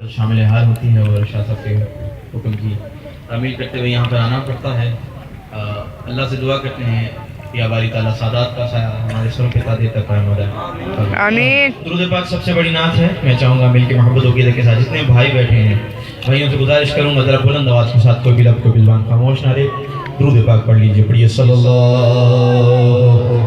शामिल हाल होती है और शाह साहब के हुक्म की तामील करते हुए यहाँ पर आना पड़ता है। अल्लाह से दुआ करते हैं कि बारी ताला सादात का साया हमारे सरों पे तादे तक कायम हो जाए। आमीन। दुरूद पाक सबसे बड़ी नात है। मैं चाहूँगा मिल के मोहब्बत वकील के साथ जितने भाई बैठे हैं भाइयों से गुजारिश करूँगा ज़रा बुलंद आवाज़ के साथ कोई भी लब कोई बिलवान खामोश ना रहे। दुरूद पाक पढ़ लीजिए, पढ़िए सल्लल्लाहु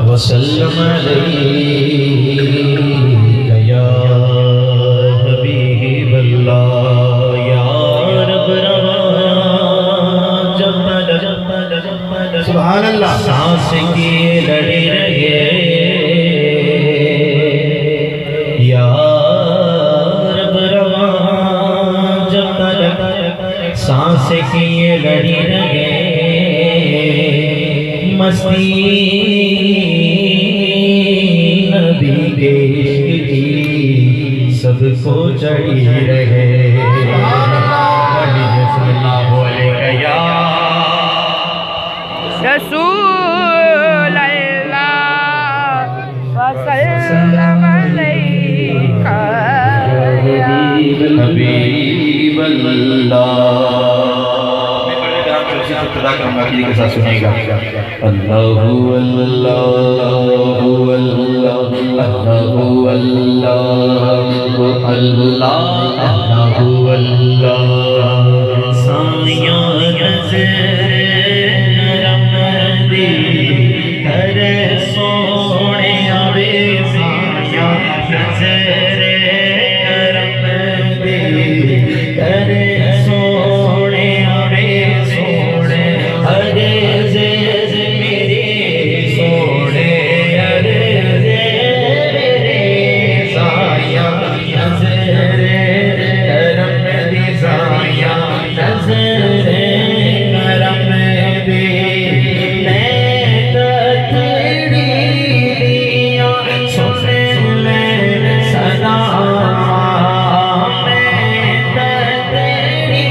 वसल्लम अलैका या हबीबल्लाह या रब रवा सुभान अल्लाह। सांस की लड़ी रहे या रब रवा जब तक सांस की लड़ी रहे मस्ती नबी के इश्क की सबको चढ़ी रहे। सल्लल्लाहु अलैहि या रसूल अल्लाह वसल्लम अलैका या हबीब अल्लाह के साथ सुनेगा। अल्लाहु अल्लाहु अल्लाह अल्लाहु अल्लाह अल्लाह अल्लाहु अल्लाह साया नज़र नरम दी हर सोने आवे साया नज़र नरम दी हर सोने आवे सोने हरे जे मेरे सोने हरे जे मेरे साया नज़र नरम दी साया नज़र नरम दी मैं तकड़ी लिया सुन ले सदा मैं तकड़ी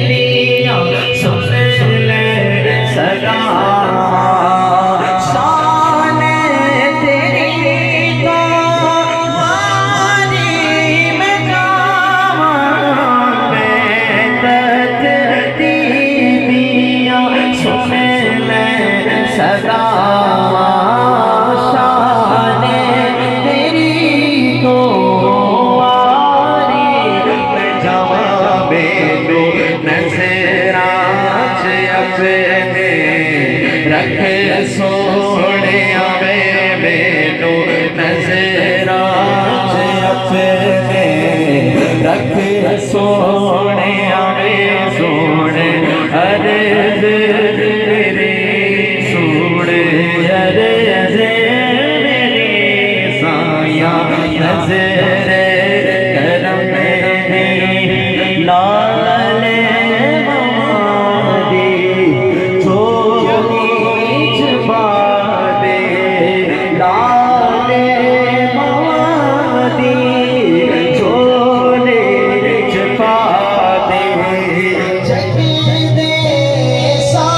लिया सुन ले सदा शान तेरी को वारी में गावां मैं तकड़ी लिया सुन ले सदा शान तेरी को वारी में जावां बेदो नज़रां च अपने रख सोने आवे बेदो नज़रां च अपने रख सोने आवे सोने हरे तेरे सोने हरे तेरे साया नज़र करम लाल मादी छोड़ी छुपा दे लाल मादी छोड़े छुपा दे जग दे सा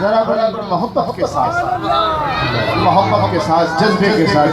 जरा बड़ी मोहब्बत के साथ जज्बे के साथ